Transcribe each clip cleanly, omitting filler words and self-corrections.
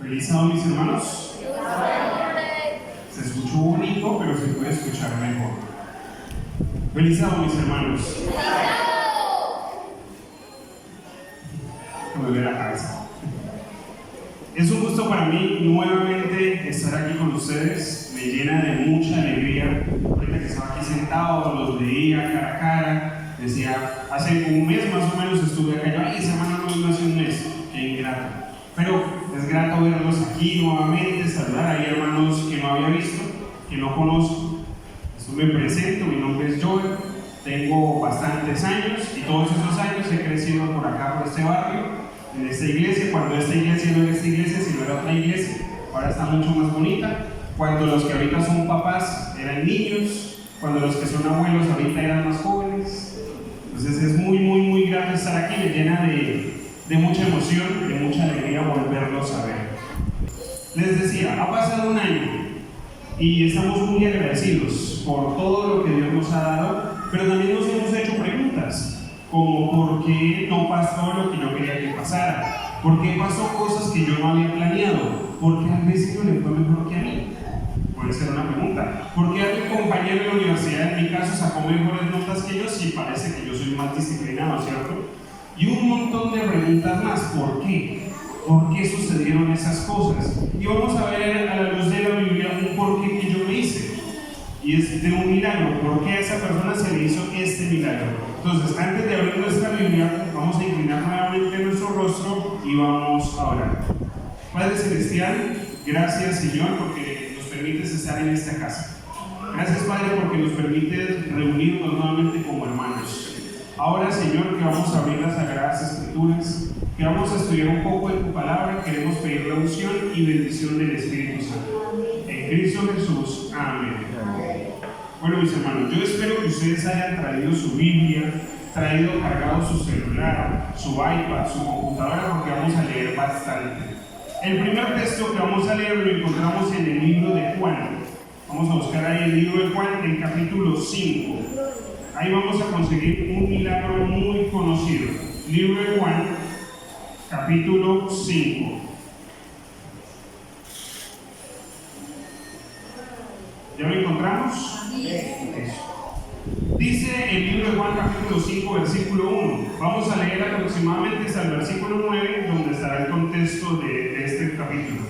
Feliz sábado, mis hermanos. Se escuchó bonito, pero se puede escuchar mejor. Feliz sábado, mis hermanos. Que me duele la cabeza. Es un gusto para mí nuevamente estar aquí con ustedes. Me llena de mucha alegría. Ahorita que estaba aquí sentado, los veía cara a cara. Decía, hace un mes más o menos estuve acá. Yo, ay, esa semana no vino hace un mes. Qué ingrato. Pero es grato verlos aquí nuevamente, saludar. Hay hermanos que no había visto, que no conozco. Me presento, mi nombre es Joel. Tengo bastantes años y todos esos años he crecido por acá, por este barrio, en esta iglesia. Cuando esta iglesia no era esta iglesia, sino era otra iglesia, ahora está mucho más bonita. Cuando los que ahorita son papás eran niños, cuando los que son abuelos ahorita eran más jóvenes. Entonces es muy grato estar aquí, me llena de mucha emoción, de mucha alegría volverlos a ver. Les decía, ha pasado un año y estamos muy agradecidos por todo lo que Dios nos ha dado, pero también nos hemos hecho preguntas, como ¿por qué no pasó lo que yo quería que pasara? ¿Por qué pasó cosas que yo no había planeado? ¿Por qué al vecino le fue mejor que a mí? Puede ser una pregunta. ¿Por qué a mi compañero de la universidad, en mi caso, sacó mejores notas que yo? Sí, parece que yo soy más disciplinado, ¿cierto? Y un montón de preguntas más. ¿Por qué? ¿Por qué sucedieron esas cosas? Y vamos a ver a la luz de la Biblia un porqué que yo me hice. Y es de un milagro. ¿Por qué a esa persona se le hizo este milagro? Entonces, antes de abrir nuestra Biblia, vamos a inclinar nuevamente nuestro rostro y vamos a orar. Padre Celestial, gracias Señor porque nos permites estar en esta casa. Gracias Padre porque nos permites reunirnos nuevamente como hermanos. Ahora Señor que vamos a abrir las Sagradas Escrituras, que vamos a estudiar un poco de tu palabra, queremos pedir la unción y bendición del Espíritu Santo. En Cristo Jesús. Amén. Bueno, mis hermanos, yo espero que ustedes hayan traído su Biblia, traído cargado su celular, su iPad, su computadora, porque vamos a leer bastante. El primer texto que vamos a leer lo encontramos en el libro de Juan. Vamos a buscar ahí el libro de Juan, el capítulo 5. Ahí vamos a conseguir un milagro muy conocido. Libro de Juan, capítulo 5. ¿Ya lo encontramos? Dice el libro de Juan, capítulo 5, versículo 1. Vamos a leer aproximadamente hasta el versículo 9, donde estará el contexto de este capítulo.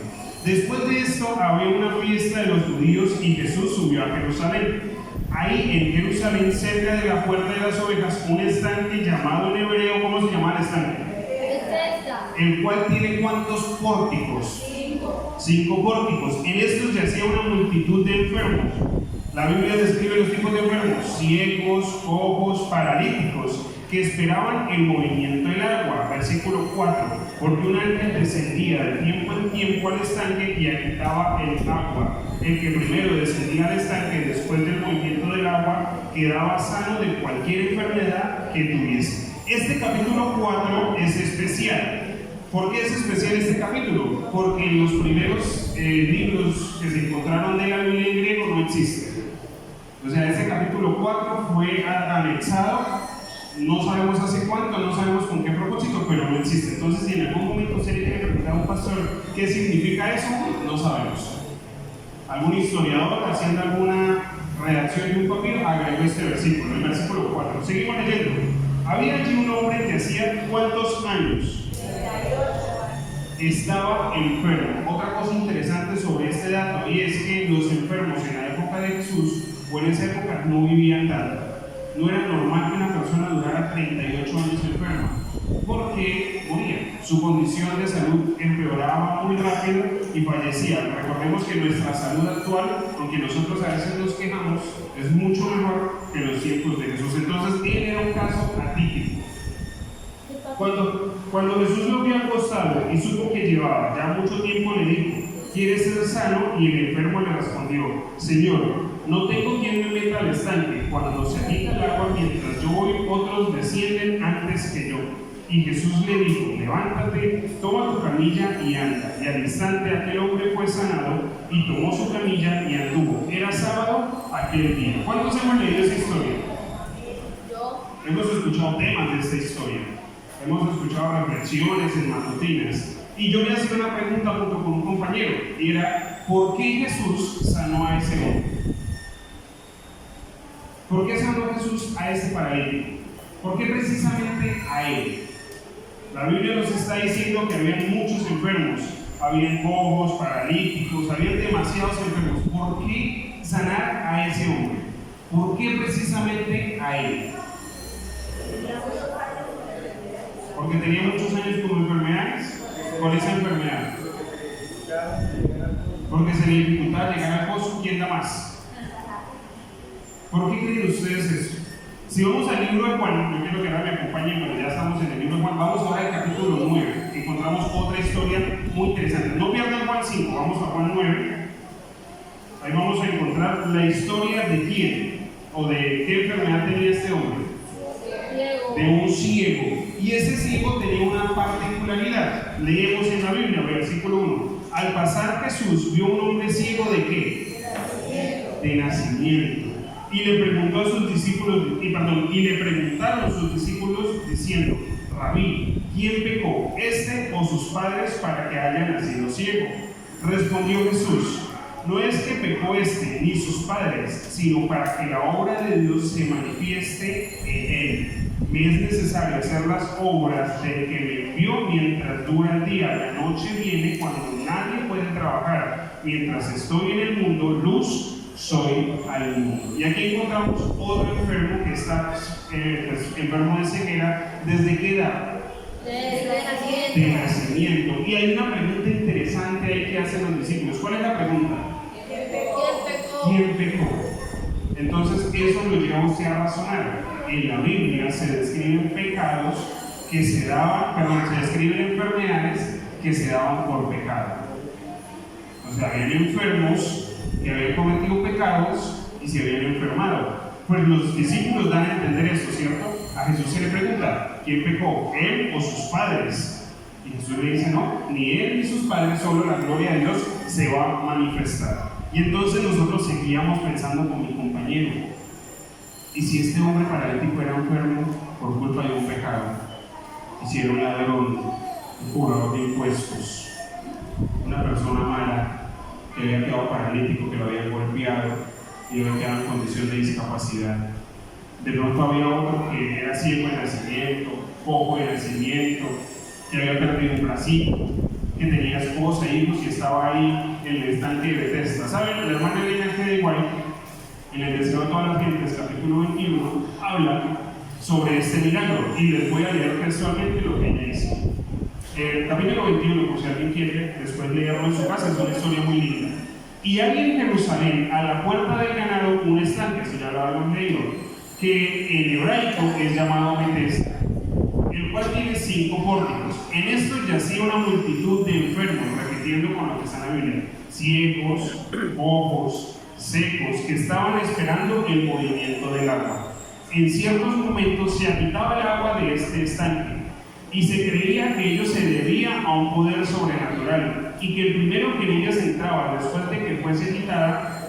Después de esto, había una fiesta de los judíos y Jesús subió a Jerusalén. Ahí en Jerusalén, cerca de la puerta de las ovejas, un estanque llamado en hebreo, ¿cómo se llama el estanque? El cual tiene ¿cuántos pórticos? 5 pórticos. En estos yacía una multitud de enfermos. La Biblia describe los tipos de enfermos: ciegos, cojos, paralíticos, que esperaban el movimiento del agua. Versículo 4. Porque un ángel descendía de tiempo en tiempo al estanque y agitaba el agua. El que primero descendía al estanque después del movimiento del agua quedaba sano de cualquier enfermedad que tuviese. Este capítulo 4 es especial. ¿Por qué es especial este capítulo? Porque en los primeros libros que se encontraron de la Biblia en griego no existen. O sea, este capítulo 4 fue anexado, no sabemos hace cuánto, no sabemos con qué propósito, pero no existe. Entonces, si en algún momento se le tiene que preguntar a un pastor qué significa eso, no sabemos. Algún historiador haciendo alguna redacción de un papiro agregó este versículo, el versículo 4. Seguimos leyendo. Había allí un hombre que hacía ¿cuántos años? Estaba enfermo. Otra cosa interesante sobre este dato, y es que los enfermos en la época de Jesús o en esa época no vivían tanto. No era normal que una persona durara 38 años enferma, porque moría. Su condición de salud empeoraba muy rápido y fallecía. Recordemos que nuestra salud actual, aunque nosotros a veces nos quejamos, es mucho mejor que los tiempos de Jesús. Entonces, él era un caso atípico. Cuando Jesús lo vio acostado y supo que llevaba ya mucho tiempo, le dijo: ¿quieres ser sano? Y el enfermo le respondió: Señor, no tengo quien me meta al estanque. Cuando se agita el agua mientras yo voy, otros descienden antes que yo. Y Jesús le dijo: levántate, toma tu camilla y anda. Y al instante aquel hombre fue sanado y tomó su camilla y anduvo. Era sábado aquel día. ¿Cuántos hemos leído esa historia? Hemos escuchado temas de esta historia. Hemos escuchado reflexiones en matutinas. Y yo voy a hacer una pregunta junto con compañero, y era: ¿por qué Jesús sanó a ese hombre? ¿Por qué sanó Jesús a ese paralítico? ¿Por qué precisamente a él? La Biblia nos está diciendo que había muchos enfermos, había cojos, paralíticos, había demasiados enfermos. ¿Por qué sanar a ese hombre? ¿Por qué precisamente a él? Porque tenía muchos años con enfermedades. ¿Cuál es la enfermedad? Porque se le dificultaba llegar al pozo. ¿Quién da más? ¿Por qué creen ustedes eso? Si vamos al libro de Juan, yo quiero que ahora me acompañen, pero ya estamos en el libro de Juan, vamos ahora al capítulo 9, encontramos otra historia muy interesante. No pierdan Juan 5, vamos a Juan 9. Ahí vamos a encontrar la historia de quién, o de qué enfermedad tenía este hombre. De un ciego. Y ese ciego tenía una particularidad. Leemos en la Biblia, versículo 1. Al pasar Jesús vio un hombre ciego ¿de qué? De nacimiento. Y le preguntaron sus discípulos diciendo: Rabí, ¿quién pecó, este o sus padres, para que haya nacido ciego? Respondió Jesús: no es que pecó este ni sus padres, sino para que la obra de Dios se manifieste en él. Me es necesario hacer las obras del que me envió mientras dura el día. La noche viene cuando nadie puede trabajar. Mientras estoy en el mundo, luz soy al mundo. Y aquí encontramos otro enfermo que está enfermo de ceguera. ¿Desde qué edad? De nacimiento. Y hay una pregunta interesante ahí que hacen los discípulos. ¿Cuál es la pregunta? ¿Quién pecó? Entonces eso lo lleva a usted a razonar. En la Biblia se describen pecados que se describen enfermedades que se daban por pecado. O sea, habían enfermos que habían cometido pecados y se habían enfermado. Pues los discípulos dan a entender esto, ¿cierto? A Jesús se le pregunta: ¿quién pecó, él o sus padres? Y Jesús le dice: no, ni él ni sus padres, solo la gloria de Dios se va a manifestar. Y entonces nosotros seguíamos pensando con mi compañero: ¿y si este hombre paralítico era enfermo por culpa de un pecado? ¿Y si era un ladrón, un cobrador de impuestos, una persona mala, que había quedado paralítico, que lo habían golpeado y había quedado en condición de discapacidad? De pronto había otro que era ciego de nacimiento, cojo de nacimiento, que había perdido un bracito, que tenía esposa e hijos y estaba ahí en el estanque de Bethesda. ¿Saben? La hermana Elena G. de White, en el Deseo de todas las gentes, capítulo 21, habla sobre este milagro y les voy a leer textualmente lo que ella dice. Capítulo 21, por si alguien quiere después leerlo en su casa, es una historia muy linda. Y hay en Jerusalén, a la puerta del ganado, un estanque, si ya lo habíamos leído, que en hebraico es llamado Bethesda, el cual tiene 5 pórticos. En estos yacía una multitud de enfermos, repitiendo con lo que está en la Biblia: ciegos, cojos, secos, que estaban esperando el movimiento del agua. En ciertos momentos se agitaba el agua de este estanque, y se creía que ello se debía a un poder sobrenatural, y que el primero que en ellas entraba, después de que fuese quitada,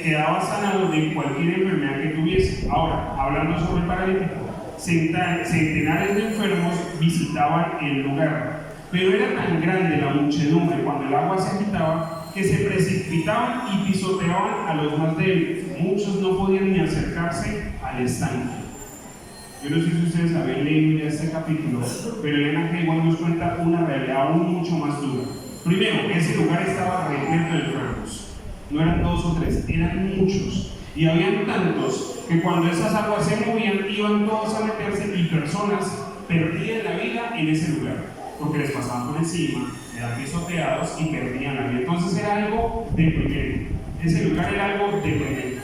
quedaba sanado de cualquier enfermedad que tuviese. Ahora, hablando sobre el paralítico, centenares de enfermos visitaban el lugar, pero era tan grande la muchedumbre cuando el agua se agitaba que se precipitaban y pisoteaban a los más débiles. Muchos no podían ni acercarse al estanque. Yo no sé si ustedes habían leído ya este capítulo, pero Elena G. igual nos cuenta una realidad aún mucho más dura. Primero, ese lugar estaba repleto de enfermos. No eran 2 o 3, eran muchos. Y habían tantos que cuando esas aguas se movían, iban todos a meterse y personas perdían la vida en ese lugar, porque les pasaban por encima, eran pisoteados y perdían la vida. Entonces era algo deprimente. Ese lugar era algo deprimente.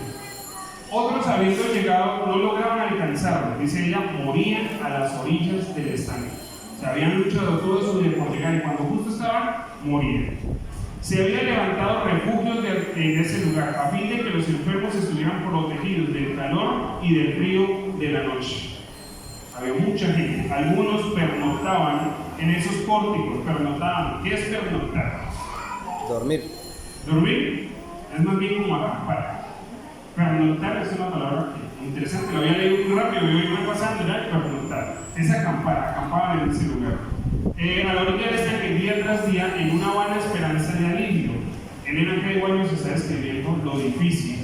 Otros, habiendo llegado, no lograban alcanzarlo. Dice ella, morían a las orillas del estanque. Se habían luchado todo su vida por llegar y cuando justo estaban, morían. Se había levantado refugios en ese lugar a fin de que los enfermos estuvieran protegidos del calor y del frío de la noche. Había mucha gente. Algunos pernoctaban en esos pórticos. Pernoctaban. ¿Qué es pernoctar? Dormir. ¿Dormir? Es más bien como acampar. Pernoctar es una palabra interesante, lo había leído muy rápido y hoy voy pasando, era pernoctar. Es acampar, acampaban en ese lugar. A la orilla del estanque, día tras día, en una vana esperanza de difícil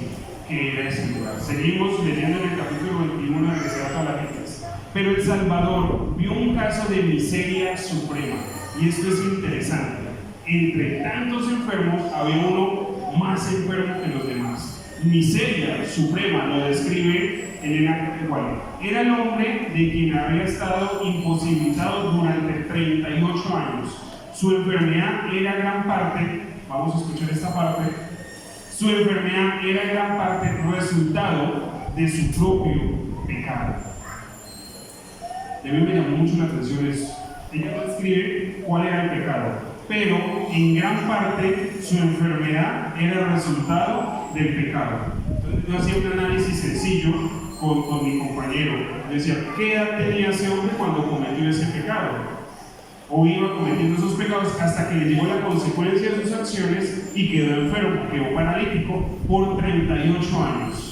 que era ese lugar. Seguimos leyendo en el capítulo 21 de Reserva a las Gentes. Pero El Salvador vio un caso de miseria suprema, y esto es interesante. Entre tantos enfermos había uno más enfermo que los demás. Miseria suprema lo describe en el acto igual. Era el hombre de quien había estado imposibilitado durante 38 años. Su enfermedad era gran parte, vamos a escuchar esta parte, su enfermedad era gran parte resultado de su propio pecado. A mí me llamó mucho la atención eso. Ella no describe cuál era el pecado, pero en gran parte su enfermedad era resultado del pecado. Entonces yo hacía un análisis sencillo con mi compañero. Yo decía, ¿qué edad tenía ese hombre cuando cometió ese pecado? O iba cometiendo esos pecados hasta que le llegó la consecuencia de sus acciones y quedó enfermo, quedó paralítico por 38 años.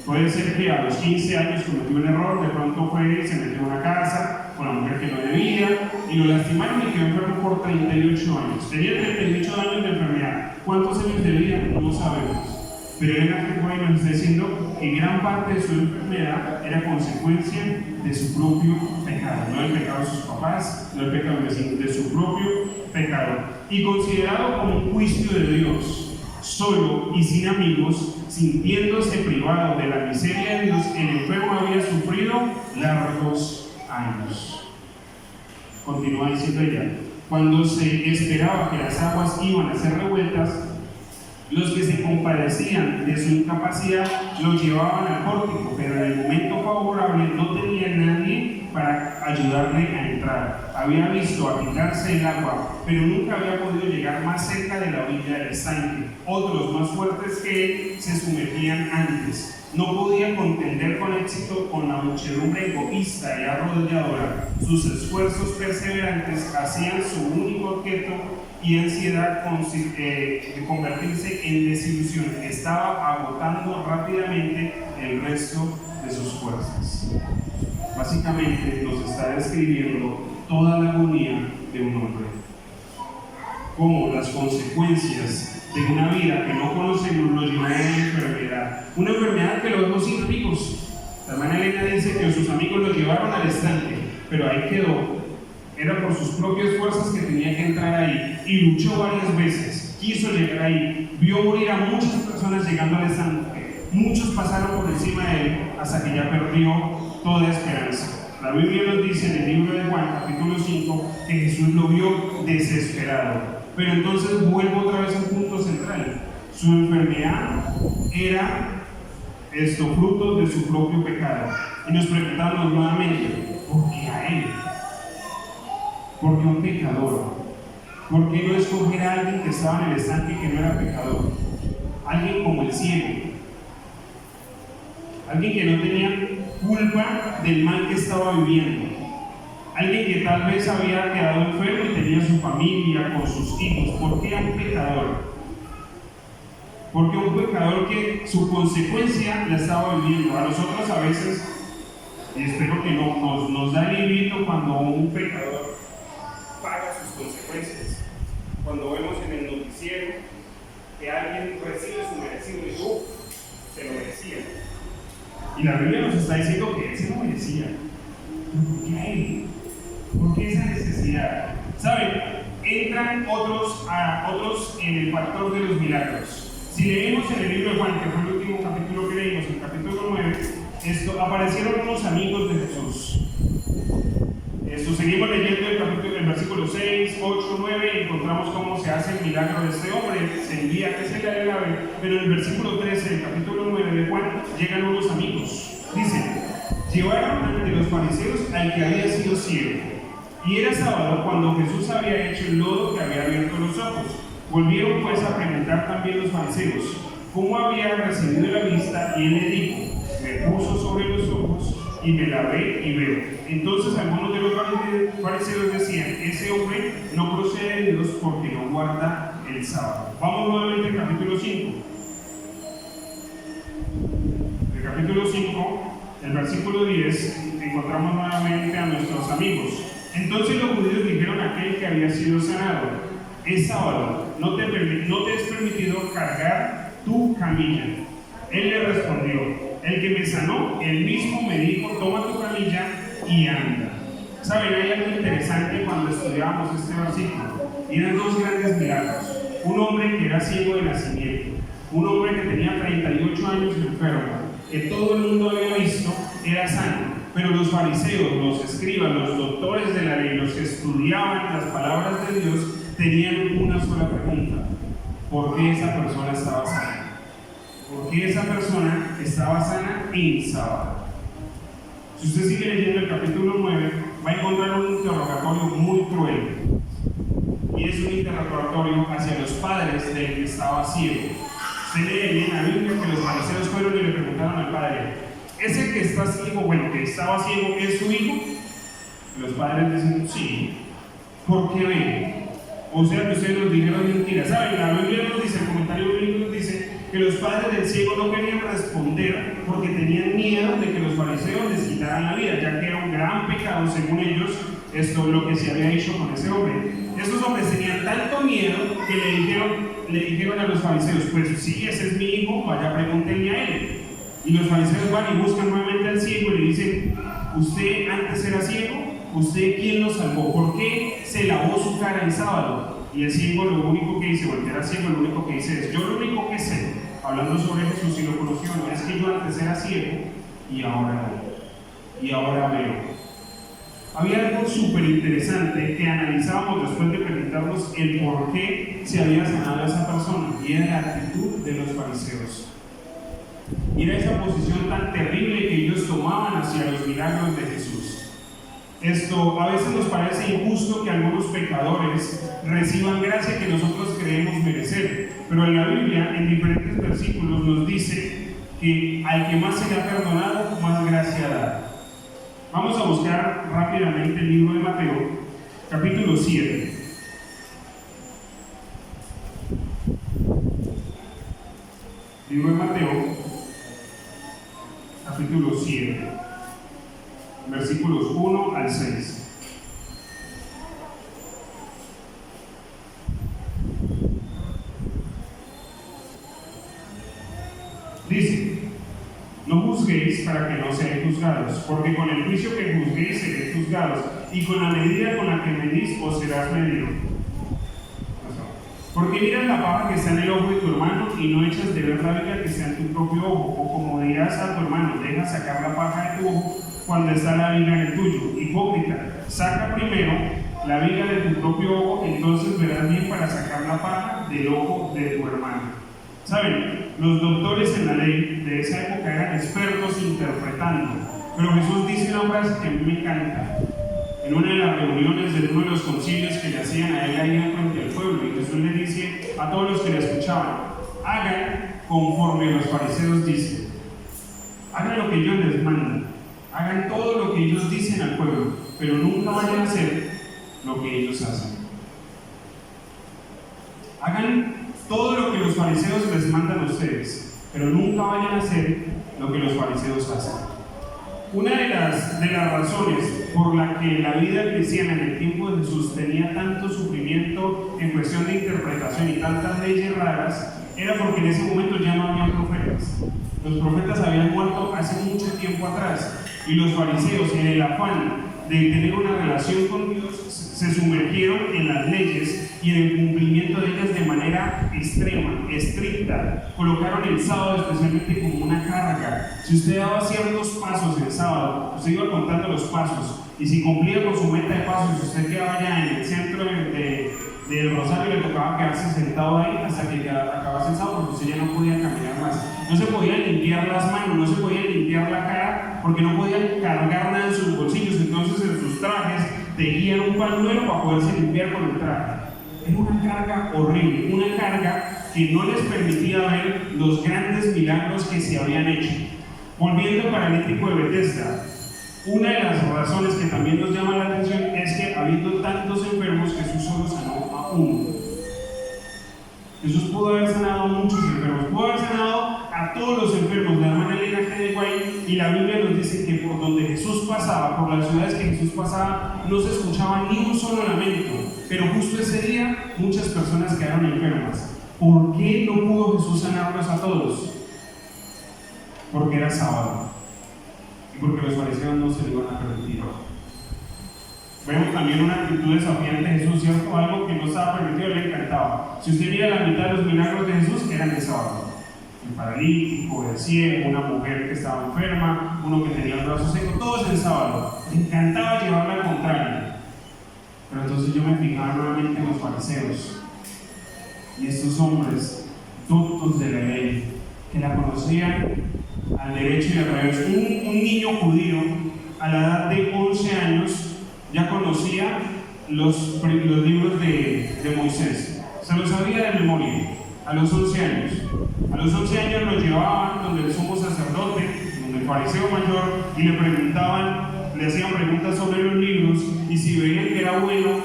Puede ser que a los 15 años cometió un error, de pronto fue, se metió en una casa con la mujer que no debía y lo lastimaron y quedó enfermo por 38 años. Tenía 38 años de enfermedad. ¿Cuántos años de vida? No sabemos. Pero en la figura nos está diciendo que gran parte de su enfermedad era consecuencia de su propio pecado, no el pecado de sus papás, no el pecado de su propio pecado. Y considerado como un juicio de Dios, solo y sin amigos, sintiéndose privado de la miseria de Dios, el enfermo había sufrido largos años. Continúa diciendo ella, cuando se esperaba que las aguas iban a ser revueltas, los que se compadecían de su incapacidad lo llevaban al pórtico, pero en el momento favorable no tenía nadie para ayudarle a entrar. Había visto agitarse el agua, pero nunca había podido llegar más cerca de la orilla del estanque. Otros más fuertes que él se sumergían antes. No podía contender con éxito con la muchedumbre egoísta y arrodilladora. Sus esfuerzos perseverantes hacían su único objeto y ansiedad de convertirse en desilusión. Estaba agotando rápidamente el resto de sus fuerzas. Básicamente nos está describiendo toda la agonía de un hombre. Cómo las consecuencias de una vida que no conocemos lo llevó a una enfermedad. Una enfermedad que lo dejó sin amigos. La hermana Elena dice que sus amigos lo llevaron al estanque, pero ahí quedó. Era por sus propias fuerzas que tenía que entrar ahí y luchó varias veces, quiso llegar ahí, vio morir a muchas personas llegando al estanque, muchos pasaron por encima de él hasta que ya perdió toda esperanza. La Biblia nos dice en el libro de Juan, capítulo 5, que Jesús lo vio desesperado. Pero entonces vuelvo otra vez al punto central. Su enfermedad era fruto de su propio pecado. Y nos preguntamos nuevamente, ¿por qué a él? ¿Por qué un pecador? ¿Por qué no escoger a alguien que estaba en el estanque que no era pecador? Alguien como el ciego. Alguien que no tenía culpa del mal que estaba viviendo. Alguien que tal vez había quedado enfermo y tenía su familia con sus hijos. ¿Por qué a un pecador? Porque un pecador que su consecuencia la estaba viviendo. A nosotros a veces, y espero que no, nos da librito cuando un pecador paga sus consecuencias. Cuando vemos en el noticiero que alguien recibe su merecido y se lo merecía. Y la Biblia nos está diciendo que él se lo merecía. ¿Por qué a él? ¿Por qué esa necesidad? ¿Saben? Entran otros en el factor de los milagros. Si leemos en el libro de Juan, que fue el último capítulo que leímos, el capítulo 9, aparecieron unos amigos de Jesús. Seguimos leyendo el versículo 6, 8, 9, encontramos cómo se hace el milagro de este hombre, se envía que se le alabe, pero en el versículo 13 del capítulo 9 de Juan llegan unos amigos. Dice, llevaron ante los fariseos al que había sido ciego, y era sábado cuando Jesús había hecho el lodo que había abierto los ojos. Volvieron pues a preguntar también los fariseos cómo había recibido la vista, y él le dijo, me puso sobre los ojos y me lavé y veo. Entonces algunos de los fariseos decían, ese hombre no procede de Dios porque no guarda el sábado. Vamos nuevamente al capítulo 5. El capítulo 5, el versículo 10, encontramos nuevamente a nuestros amigos. Entonces los judíos dijeron a aquel que había sido sanado, es sábado, no te es permitido cargar tu camilla. Él le respondió: el que me sanó, él mismo me dijo, toma tu camilla y anda. Saben, hay algo interesante cuando estudiábamos este versículo. Eran dos grandes milagros. Un hombre que era ciego de nacimiento, un hombre que tenía 38 años enfermo, que todo el mundo había visto, era sano. Pero los fariseos, los escribas, los doctores de la ley, los que estudiaban las palabras de Dios, tenían una sola pregunta: ¿por qué esa persona estaba sana? ¿Por qué esa persona estaba sana en sábado? Si usted sigue leyendo el capítulo 9, va a encontrar un interrogatorio muy cruel. Y es un interrogatorio hacia los padres del que estaba ciego. Usted lee en la Biblia que los fariseos fueron y le preguntaron al padre: ¿ese que está ciego, bueno, que estaba ciego, es su hijo? Y los padres dicen: sí. ¿Por qué ven? O sea que ustedes nos dijeron mentiras. ¿Saben? La Biblia nos dice, el comentario bíblico nos dice que los padres del ciego no querían responder porque tenían miedo de que los fariseos les quitaran la vida, ya que era un gran pecado, según ellos, esto lo que se había hecho con ese hombre. Estos hombres tenían tanto miedo que le dijeron a los fariseos: pues sí, ese es mi hijo, vaya, pregúntenle a él. Y los fariseos van y buscan nuevamente al ciego y le dicen: ¿usted antes era ciego? ¿Usted quién lo salvó? ¿Por qué se lavó su cara en sábado? Y el ciego lo único que dice, porque era ciego, lo único que dice es: yo lo único que sé, hablando sobre Jesús y lo conoció, no es que yo antes era ciego y ahora veo. Había algo súper interesante que analizábamos después de preguntarnos el por qué se había sanado a esa persona, y era la actitud de los fariseos. Y era esa posición tan terrible que ellos tomaban hacia los milagros de Jesús. Esto a veces nos parece injusto que algunos pecadores reciban gracia que nosotros creemos merecer, pero en la Biblia, en diferentes versículos, nos dice que al que más se le ha perdonado, más gracia da. Vamos a buscar rápidamente el libro de Mateo, capítulo 7. Libro de Mateo, capítulo 7, versículos 1 al 6. Dice: no juzguéis para que no seáis juzgados, porque con el juicio que juzguéis seréis juzgados, y con la medida con la que medís os serás medido. Porque miras la paja que está en el ojo de tu hermano y no echas de ver la viga que está en tu propio ojo, o como dirás a tu hermano: deja sacar la paja de tu ojo cuando está la viga en el tuyo. Hipócrita, saca primero la viga de tu propio ojo, entonces verás bien para sacar la paja del ojo de tu hermano. Saben, los doctores en la ley de esa época eran expertos interpretando, pero Jesús dice una frase que a mí me encanta. En una de las reuniones de uno de los concilios que le hacían a él ahí frente al pueblo, y Jesús le dice a todos los que le escuchaban: hagan conforme los fariseos dicen, hagan lo que ellos les mandan, hagan todo lo que ellos dicen al pueblo, pero nunca vayan a hacer lo que ellos hacen. Hagan todo lo que los fariseos les mandan a ustedes, pero nunca vayan a hacer lo que los fariseos hacen. Una de las razones por la que la vida cristiana en el tiempo de Jesús tenía tanto sufrimiento en cuestión de interpretación y tantas leyes raras era porque en ese momento ya no había profetas. Los profetas habían muerto hace mucho tiempo atrás, y los fariseos, en el afán de tener una relación con Dios, se sumergieron en las leyes y en el cumplimiento de ellas de manera extrema, estricta. Colocaron el sábado especialmente como una carga. Si usted daba ciertos pasos el sábado, usted iba contando los pasos, y si cumplía con su meta de pasos, usted quedaba ya en el centro del Rosario, le tocaba quedarse sentado ahí hasta que acabase el sábado, porque usted ya no podía caminar más. No se podía limpiar las manos, no se podía limpiar la cara, porque no podían cargar nada en sus bolsillos. Entonces en sus trajes tenían un pañuelo para poderse limpiar con el traje. Era una carga horrible, una carga que no les permitía ver los grandes milagros que se habían hecho. Volviendo al paralítico de Betesda, una de las razones que también nos llama la atención es que, habiendo tantos enfermos, Jesús solo sanó a uno. Jesús pudo haber sanado a muchos enfermos, pudo haber sanado a todos los enfermos. La hermana Elena de Guay, y la Biblia nos dice que por donde Jesús pasaba, por las ciudades que Jesús pasaba, no se escuchaba ni un solo lamento. Pero justo ese día muchas personas quedaron enfermas. ¿Por qué no pudo Jesús sanarlos a todos? Porque era sábado y porque los fariseos no se lo iban a permitir. Vemos también una actitud desafiante de Jesús, ¿cierto? Algo que no estaba permitido, le encantaba. Si usted mira la mitad de los milagros de Jesús, eran de sábado. El paralítico, el ciego, una mujer que estaba enferma, uno que tenía el brazo seco, todos en sábado. Le encantaba llevarla al contrario. Pero entonces yo me fijaba nuevamente en los fariseos y estos hombres doctos de la ley, que la conocían al derecho y al revés. Un niño judío a la edad de 11 años ya conocía los libros de Moisés, se los sabía de memoria a los 11 años. A los 11 años lo llevaban donde el sumo sacerdote, donde el fariseo mayor, y le preguntaban, le hacían preguntas sobre los libros, y si veían que era bueno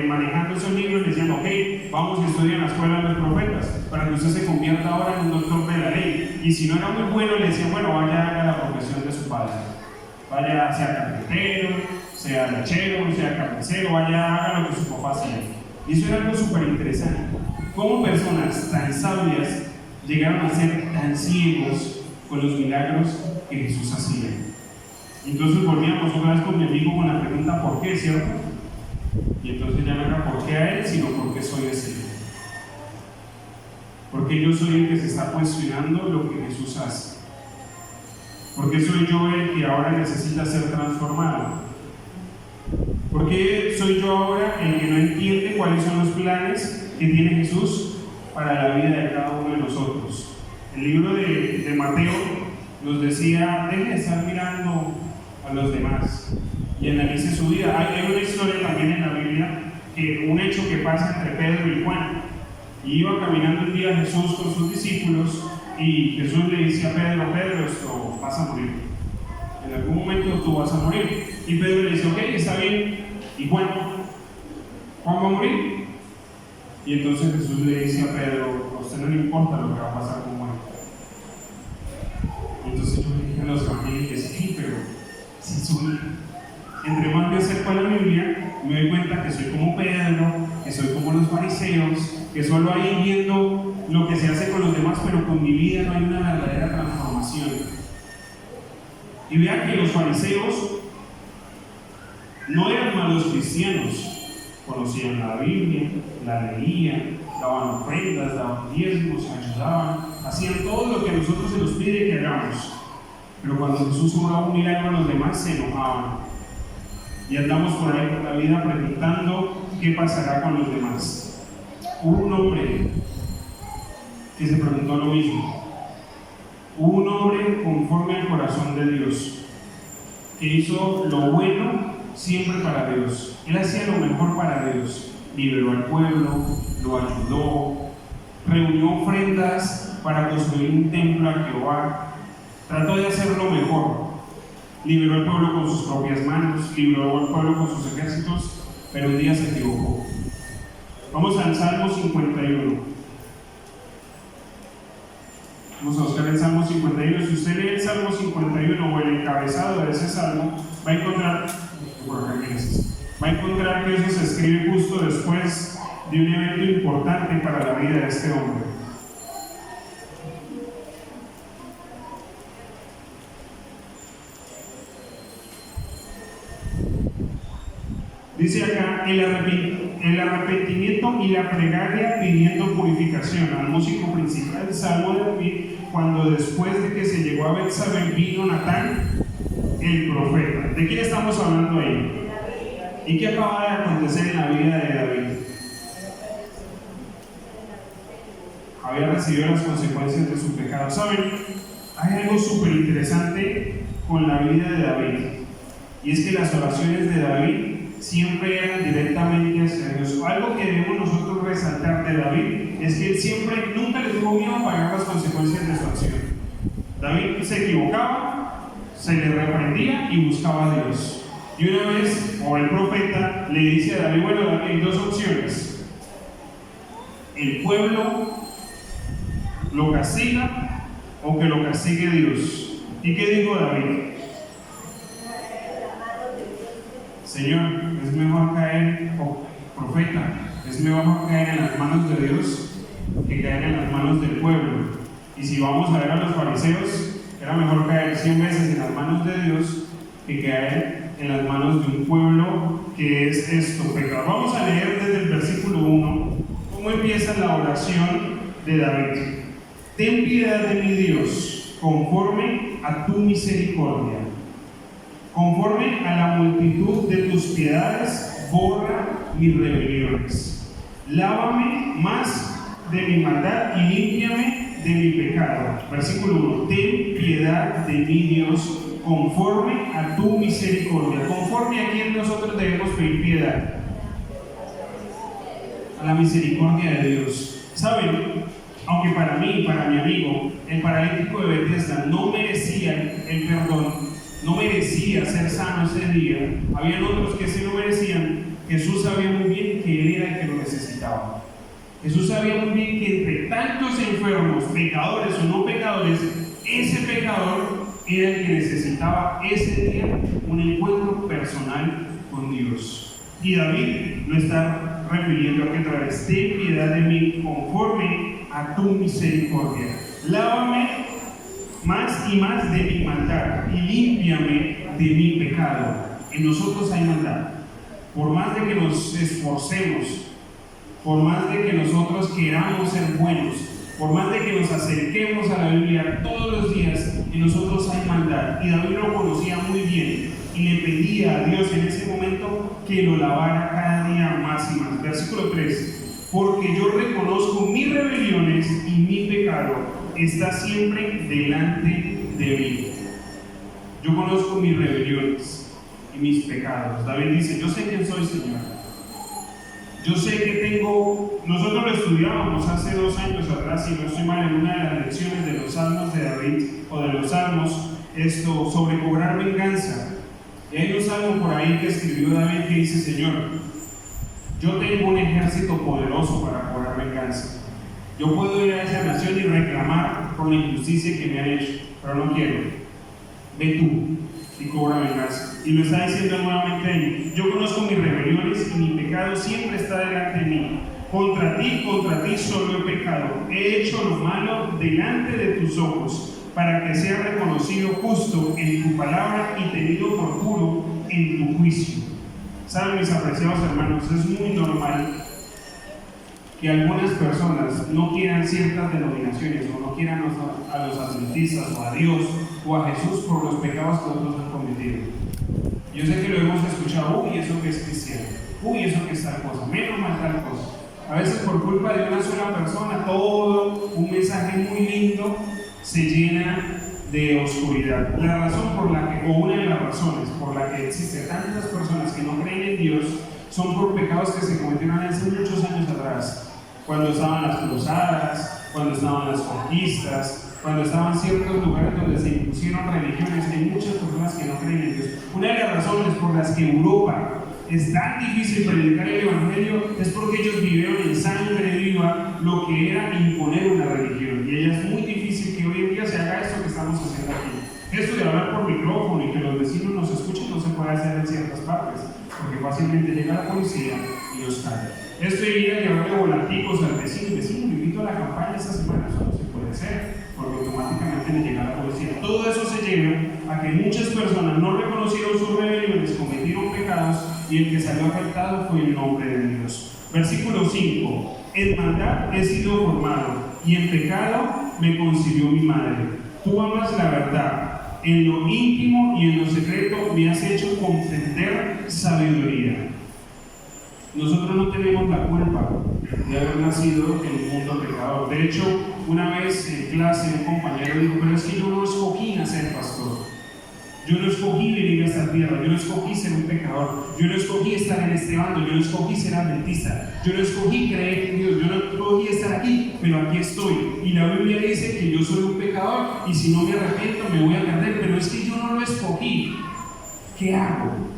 manejando esos libros, le decían, ok, vamos a estudiar en la escuela de los profetas, para que usted se convierta ahora en un doctor de la ley. Y si no era muy bueno, le decían, bueno, vaya a la profesión de su padre, vaya, sea carpintero, sea lechero, sea carnicero, vaya, haga lo que su papá hacía. Y eso era algo súper interesante. ¿Cómo personas tan sabias llegaron a ser tan ciegos con los milagros que Jesús hacía? Entonces volvíamos otra vez con mi amigo con la pregunta ¿por qué?, ¿cierto? Y entonces ya no era por qué a él, sino por qué soy ese. Porque yo soy el que se está cuestionando lo que Jesús hace. Porque soy yo el que ahora necesita ser transformado. Porque soy yo ahora el que no entiende cuáles son los planes que tiene Jesús para la vida de cada uno de nosotros. El libro de Mateo nos decía, deje de estar mirando a los demás y analice su vida. Hay una historia también en la Biblia, un hecho que pasa entre Pedro y Juan. Y iba caminando un día Jesús con sus discípulos y Jesús le dice a Pedro, Pedro, esto vas a morir. En algún momento tú vas a morir. Y Pedro le dice, ok, está bien. ¿Y Juan? ¿Juan va a morir? Y entonces Jesús le dice a Pedro, a usted no le importa lo que va a pasar con Juan. Y entonces yo le dije a los evangélicos, sí, pero si soy, entre más me acerco a la Biblia, me doy cuenta que soy como Pedro, que soy como los fariseos, que solo ahí viendo lo que se hace con los demás, pero con mi vida no hay una verdadera transformación. Y vean que los fariseos no eran malos cristianos, conocían la Biblia, la leían, daban ofrendas, daban diezmos, ayudaban, hacían todo lo que a nosotros se nos pide que hagamos. Pero cuando Jesús obraba un milagro a los demás, se enojaban. Y andamos por ahí por la vida preguntando qué pasará con los demás. Hubo un hombre que se preguntó lo mismo. Hubo un hombre conforme al corazón de Dios, que hizo lo bueno siempre para Dios. Él hacía lo mejor para Dios. Liberó al pueblo, lo ayudó, reunió ofrendas para construir un templo a Jehová. Trató de hacer lo mejor. Liberó al pueblo con sus propias manos, liberó al pueblo con sus ejércitos, pero un día se equivocó. Vamos al Salmo 51. Vamos a buscar el Salmo 51. Si usted lee el Salmo 51 o el encabezado de ese Salmo, va a encontrar que eso se escribe justo después de un evento importante para la vida de este hombre. Dice acá, el arrepentimiento y la plegaria pidiendo purificación. Al músico principal del Salmo de David, cuando después de que se llegó a Betsabé vino Natán, el profeta. ¿De quién estamos hablando ahí? ¿Y qué acaba de acontecer en la vida de David? Había recibido las consecuencias de su pecado. ¿Saben? Hay algo súper interesante con la vida de David. Y es que las oraciones de David siempre eran directamente hacia Dios. Algo que debemos nosotros resaltar de David es que él siempre, nunca le tuvo miedo a pagar las consecuencias de su acción. David se equivocaba, se le reprendía y buscaba a Dios. Y una vez, o el profeta le dice a David, bueno, David, hay dos opciones. El pueblo lo castiga o que lo castigue Dios. ¿Y qué dijo David? Señor, es mejor caer, profeta, es mejor caer en las manos de Dios que caer en las manos del pueblo. Y si vamos a ver a los fariseos, era mejor caer 100 veces en las manos de Dios que caer en las manos de un pueblo que es esto, pecado. Vamos a leer desde el versículo 1 cómo empieza la oración de David. Ten piedad de mi Dios, conforme a tu misericordia. Conforme a la multitud de tus piedades, borra mis rebeliones. Lávame más de mi maldad y límpiame de mi pecado. Versículo 1. Ten piedad de mi Dios, conforme a tu misericordia. Conforme a quien nosotros debemos pedir piedad. A la misericordia de Dios. ¿Saben? Aunque para mí, para mi amigo, el paralítico de Bethesda no merecía el perdón, no merecía ser sano ese día, habían otros que sí lo merecían. Jesús sabía muy bien que él era el que lo necesitaba. Jesús sabía muy bien que entre tantos enfermos, pecadores o no pecadores, ese pecador era el que necesitaba ese día un encuentro personal con Dios. Y David lo está refiriendo aquí otra vez: ten piedad de mí, conforme a tu misericordia. Lávame más y más de mi maldad y límpiame de mi pecado. En nosotros hay maldad. Por más de que nos esforcemos, por más de que nosotros queramos ser buenos, por más de que nos acerquemos a la Biblia todos los días, en nosotros hay maldad. Y David lo conocía muy bien y le pedía a Dios en ese momento que lo lavara cada día más y más. Versículo 3: porque yo reconozco mis rebeliones y mi pecado está siempre delante de mí. Yo conozco mis rebeliones y mis pecados. David dice: yo sé quién soy, Señor. Yo sé que tengo. Nosotros lo estudiábamos hace 2 años atrás, si no estoy mal, en una de las lecciones de los Salmos de David, o de los Salmos, sobre cobrar venganza. Y hay un salmo por ahí que escribió David que dice: Señor, yo tengo un ejército poderoso para cobrar venganza. Yo puedo ir a esa nación y reclamar por la injusticia que me han hecho, pero no quiero. Ve tú y cobra venganza. Y lo está diciendo nuevamente ahí: yo conozco mis rebeliones y mi pecado siempre está delante de mí. Contra ti solo he pecado. He hecho lo malo delante de tus ojos, para que sea reconocido justo en tu palabra y tenido por puro en tu juicio. Saben, mis apreciados hermanos, es muy normal que algunas personas no quieran ciertas denominaciones, o no quieran a los adventistas, o a Dios, o a Jesús por los pecados que otros han cometido. Yo sé que lo hemos escuchado: uy, eso que es cristiano, uy, eso que es tal cosa, menos mal tal cosa. A veces por culpa de una sola persona, todo un mensaje muy lindo se llena de oscuridad. La razón por la que, o una de las razones por la que existen tantas personas que no creen en Dios, son por pecados que se cometieron hace muchos años atrás, cuando estaban las cruzadas, cuando estaban las conquistas, cuando estaban ciertos lugares donde se impusieron religiones. Hay muchas personas que no creen en Dios. Una de las razones por las que Europa es tan difícil predicar el Evangelio es porque ellos vivieron en sangre viva lo que era imponer una religión. Y es muy difícil que hoy en día se haga esto que estamos haciendo aquí. Esto de hablar por micrófono y que los vecinos nos escuchen no se puede hacer en ciertas partes, porque fácilmente llega la policía y los cae. Esto de ir a llevarle volanticos al vecino: vecino, me invito a la campaña esta semana. Eso no se puede hacer, porque automáticamente le llega la policía. Todo eso se lleva a que muchas personas no reconocieron sus rebeliones, cometieron pecados, y el que salió afectado fue el nombre de Dios. Versículo 5: en maldad he sido formado, y en pecado me concibió mi madre. Tú amas la verdad. En lo íntimo y en lo secreto me has hecho comprender sabiduría. Nosotros no tenemos la culpa de haber nacido en un mundo pecador. De hecho, una vez en clase un compañero dijo: pero es que yo no escogí nacer pastor. Yo no escogí venir a esta tierra, yo no escogí ser un pecador, yo no escogí estar en este bando, yo no escogí ser adventista, yo no escogí creer en Dios, yo no escogí estar aquí, pero aquí estoy. Y la Biblia dice que yo soy un pecador y si no me arrepiento me voy a perder, pero es que yo no lo escogí. ¿Qué hago?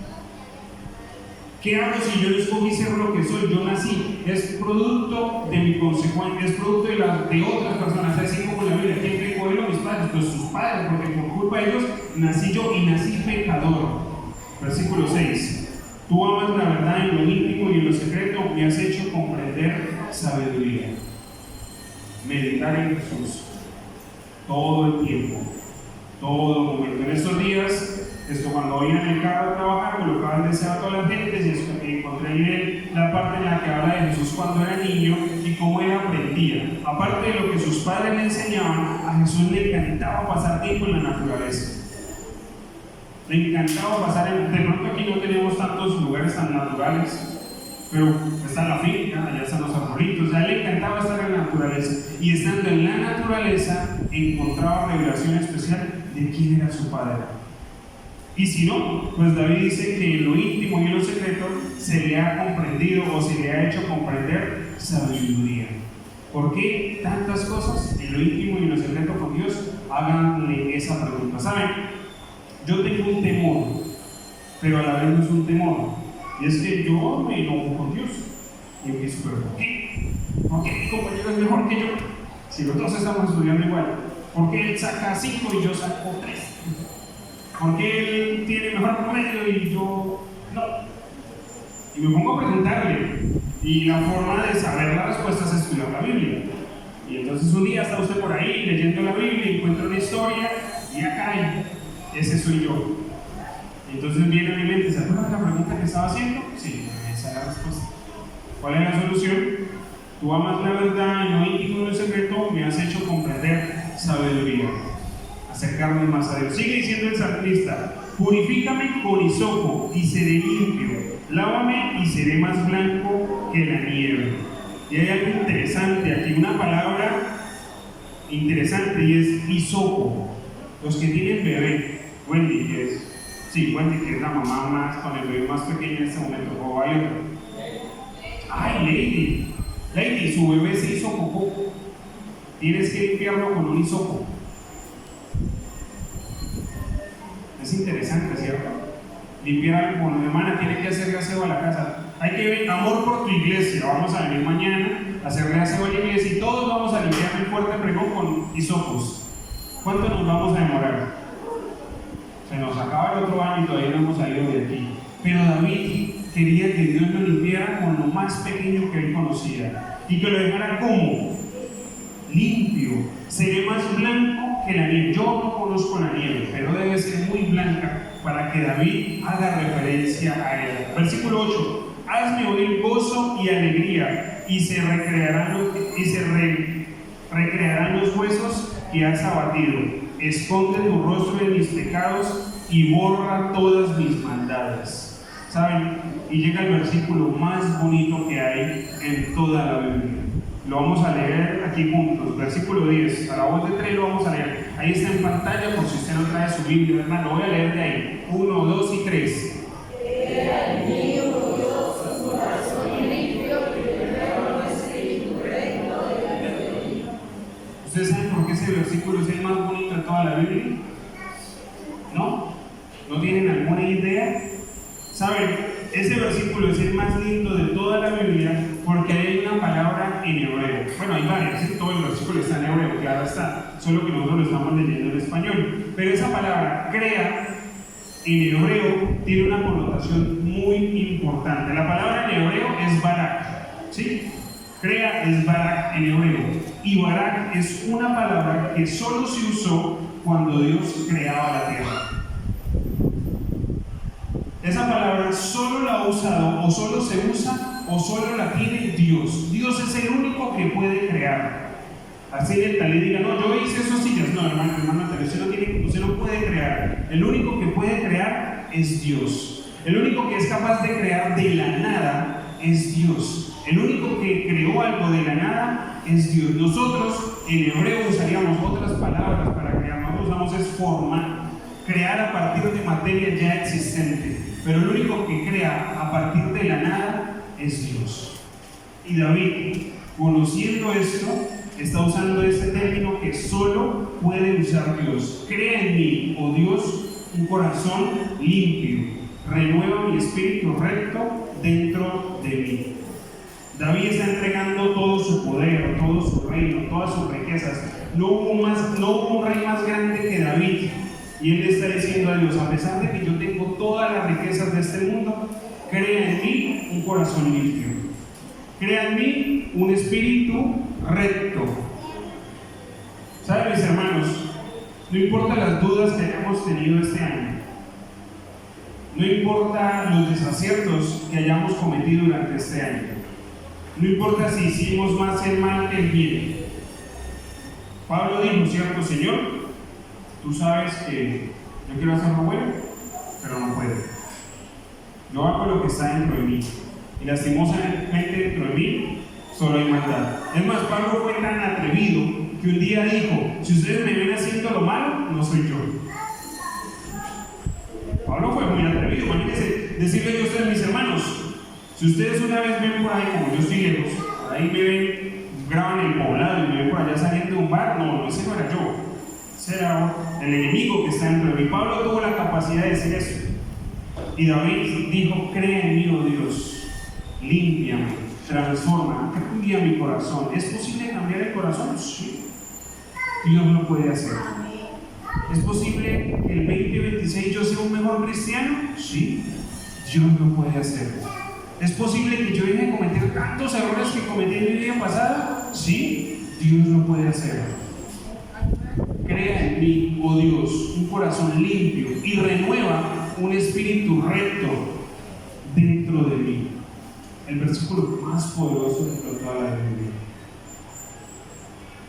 ¿Qué hago si yo no escogí ser lo que soy? Yo nací, es producto de mi consecuencia, es producto de otras personas. Así como en la Biblia: ¿quién pecó él o mis padres? Pues sus padres, porque por culpa de ellos nací yo y nací pecador. Versículo 6: tú amas la verdad en lo íntimo y en lo secreto, me has hecho comprender sabiduría. meditar en Jesús todo el tiempo, todo momento. En estos días, cuando voy en el carro a trabajar, colocaba el deseo a todas las gentes y encontré en la parte en la que habla de Jesús cuando era niño y cómo él aprendía. Aparte de lo que sus padres le enseñaban, a Jesús le encantaba pasar tiempo en la naturaleza. Le encantaba pasar de pronto aquí no tenemos tantos lugares tan naturales, pero está la finca, allá están los arbolitos, a él le encantaba estar en la naturaleza. Y estando en la naturaleza, encontraba revelación especial de quién era su padre. Y si no, pues David dice que en lo íntimo y en lo secreto se le ha comprendido o se le ha hecho comprender sabiduría. ¿Por qué tantas cosas en lo íntimo y en lo secreto con Dios? Háganle esa pregunta. ¿Saben? Yo tengo un temor, pero a la vez no es un temor. Y es que yo me enojo con Dios. Y empiezo, ¿pero por qué? ¿Por qué mi compañero es mejor que yo? Si nosotros estamos estudiando igual. ¿Por qué él saca 5 y yo saco 3? ¿Por qué él tiene mejor promedio y yo no? Y me pongo a preguntarle. Y la forma de saber la respuesta es estudiar la Biblia. Y entonces un día está usted por ahí leyendo la Biblia y encuentra una historia y acá ese soy yo. Entonces viene a mi mente, ¿se acuerdan de la pregunta que estaba haciendo? Sí, esa es la respuesta. ¿Cuál es la solución? Tú amas la verdad, en lo íntimo y en lo secreto me has hecho comprender sabiduría. Acercarme más a Dios. Sigue diciendo el salmista: purifícame con hisopo y seré limpio, lávame y seré más blanco que la nieve. Y hay algo interesante aquí, una palabra interesante, y es hisopo. Los que tienen bebé, Wendy, que es, sí, Wendy, que es la mamá más con el bebé más pequeño en este momento, o hay otro. Ay, Lady, su bebé se hizo popó. Tienes que limpiarlo con un hisopo. Es interesante, ¿cierto? Limpiar algo con una hermana, tiene que hacerle aseo a la casa. Hay que ver amor por tu iglesia. Vamos a venir mañana a hacerle aseo a la iglesia y todos vamos a limpiar el fuerte pregón con hisopos. ¿Cuánto nos vamos a demorar? Se nos acaba el otro año y todavía no hemos salido de aquí. Pero David quería que Dios lo limpiara con lo más pequeño que él conocía y que lo dejara como limpio. Seré más blanco que la nieve. Yo no conozco la nieve, pero debe ser muy blanca para que David haga referencia a ella. Versículo 8: hazme oír gozo y alegría, y se recrearán los huesos que has abatido. Esconde tu rostro de mis pecados y borra todas mis maldades. ¿Saben? Y llega el versículo más bonito que hay en toda la Biblia. Lo vamos a leer aquí juntos, versículo 10, a la voz de 3 lo vamos a leer. Ahí está en pantalla por si usted no trae su Biblia, hermano. Lo voy a leer de ahí. 1, 2 y 3. ¿Ustedes saben por qué ese versículo es el más bonito de toda la Biblia? ¿No? ¿No tienen alguna idea? ¿Saben? Ese versículo es el más lindo de toda la Biblia porque hay una palabra en hebreo. Bueno, hay varias, todo el versículo está en hebreo, claro está, solo que nosotros lo estamos leyendo en español. Pero esa palabra, crea, en hebreo tiene una connotación muy importante. La palabra en hebreo es barak, ¿sí? Crea es barak en hebreo. Y barak es una palabra que solo se usó cuando Dios creaba la tierra. Esa palabra solo la ha usado, o solo se usa, o solo la tiene Dios. Dios es el único que puede crear. Así el tal y diga, no, yo hice esas sillas. No, hermano, usted no puede crear. El único que puede crear es Dios. El único que es capaz de crear de la nada es Dios. El único que creó algo de la nada es Dios. Nosotros en hebreo usaríamos otras palabras para crear. Nosotros usamos es formar, crear a partir de materia ya existente. Pero el único que crea a partir de la nada es Dios. Y David, conociendo esto, está usando ese término que solo puede usar Dios. Crea en mí, oh Dios, un corazón limpio. Renueva mi espíritu recto dentro de mí. David está entregando todo su poder, todo su reino, todas sus riquezas. No hubo un rey más grande que David. Y él le está diciendo a Dios, a pesar de que yo tengo todas las riquezas de este mundo, crea en mí un corazón limpio. Crea en mí un espíritu recto. No importa las dudas que hayamos tenido este año. No importa los desaciertos que hayamos cometido durante este año. No importa si hicimos más el mal que el bien. Pablo dijo, ¿cierto, Señor? Tú sabes que yo quiero hacer lo bueno, pero no puedo. Yo hago lo que está dentro de mí. Y lastimosamente dentro de mí solo hay maldad. Es más, Pablo fue tan atrevido que un día dijo, si ustedes me ven haciendo lo malo, no soy yo. Pablo fue muy atrevido. Imagínense decirle a ustedes, mis hermanos, si ustedes una vez ven por ahí, como yo estoy lejos, por ahí me ven, graban el poblado y me ven por allá saliendo de un bar, no, ese no era yo. Ese era el enemigo que está dentro de mí. Pablo tuvo la capacidad de decir eso. Y David dijo, cree en mí, oh Dios, límpiame, transforma, cambia mi corazón. ¿Es posible cambiar el corazón? Sí. Dios lo puede hacer. ¿Es posible que el 2026 yo sea un mejor cristiano? Sí. Dios lo puede hacer. ¿Es posible que yo deje de cometer tantos errores que cometí en mi vida pasada? Sí. Dios lo puede hacer. Crea en mí, oh Dios, un corazón limpio y renueva un espíritu recto dentro de mí. El versículo más poderoso de toda la Biblia.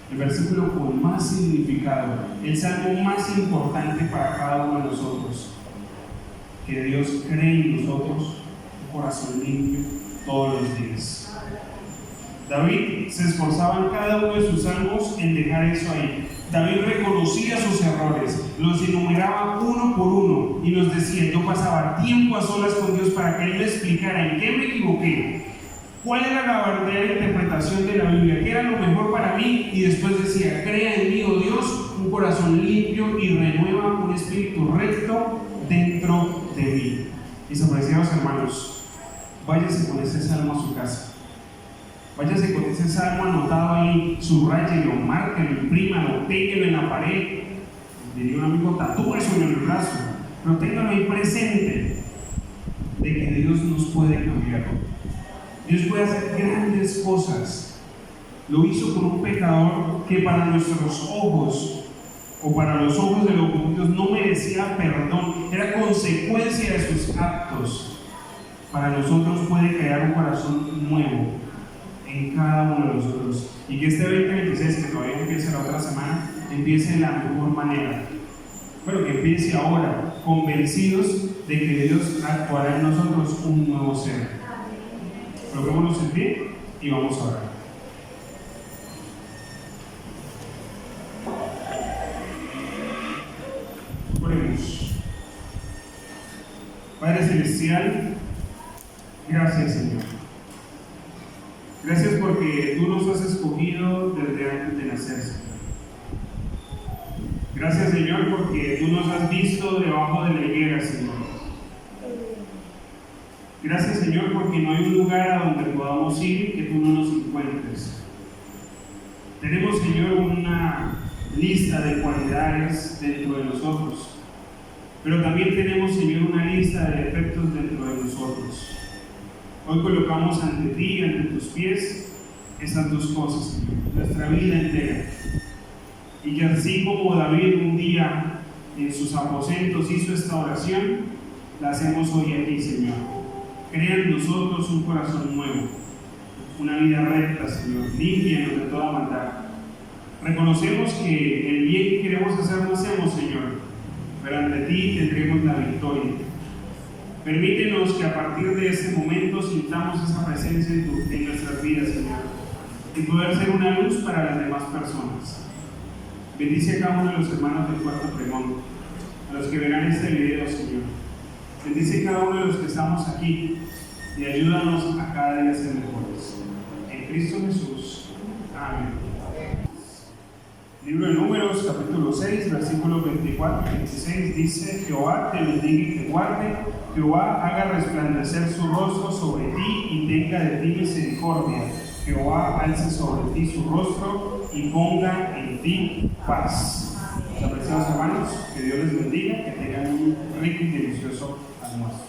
El versículo con más significado, el salmo más importante para cada uno de nosotros. Que Dios cree en nosotros un corazón limpio todos los días. David se esforzaba en cada uno de sus salmos en dejar eso ahí. David reconocía sus errores, los enumeraba uno por uno y nos decía, yo pasaba tiempo a solas con Dios para que Él me explicara en qué me equivoqué, cuál era la verdadera interpretación de la Biblia, qué era lo mejor para mí, y después decía, crea en mí, oh Dios, un corazón limpio y renueva un espíritu recto dentro de mí. Mis apreciados hermanos, váyase con ese salmo a su casa. Váyase con ese salmo anotado ahí, subrayelo, márquelo, imprímalo, péguelo en la pared. Diría un amigo, tatúese en el brazo, pero téngalo ahí presente de que Dios nos puede cambiar. Dios puede hacer grandes cosas. Lo hizo con un pecador que para nuestros ojos, o para los ojos de los judíos, no merecía perdón, era consecuencia de sus actos. Para nosotros puede crear un corazón nuevo en cada uno de nosotros, y que este 2026, que todavía empieza la otra semana, empiece de la mejor manera, pero que empiece ahora, convencidos de que Dios actuará en nosotros un nuevo ser. Coloquémonos en pie y vamos a orar. Oremos. Padre Celestial, gracias, Señor. Gracias porque tú nos has escogido desde antes de nacer, Señor. Gracias, Señor, porque tú nos has visto debajo de la higuera, Señor. Gracias, Señor, porque no hay un lugar a donde podamos ir que tú no nos encuentres. Tenemos, Señor, una lista de cualidades dentro de nosotros, pero también tenemos, Señor, una lista de defectos dentro de nosotros. Hoy colocamos ante ti, ante tus pies, esas dos cosas, Señor, nuestra vida entera. Y que así como David un día en sus aposentos hizo esta oración, la hacemos hoy aquí, Señor. Crea en nosotros un corazón nuevo, una vida recta, Señor, límpianos de toda maldad. Reconocemos que el bien que queremos hacer no hacemos, Señor, pero ante ti tendremos la victoria. Permítenos que a partir de este momento sintamos esa presencia en nuestras vidas, Señor, y poder ser una luz para las demás personas. Bendice a cada uno de los hermanos del Cuarto Pregón, a los que verán este video, Señor. Bendice a cada uno de los que estamos aquí y ayúdanos a cada día a ser mejores. En Cristo Jesús. Amén. Libro de Números, capítulo 6, versículos 24 y 26 dice: Jehová te bendiga y te guarde, Jehová haga resplandecer su rostro sobre ti y tenga de ti misericordia, Jehová alce sobre ti su rostro y ponga en ti paz. Mis apreciados hermanos, que Dios les bendiga, que tengan un rico y delicioso almuerzo.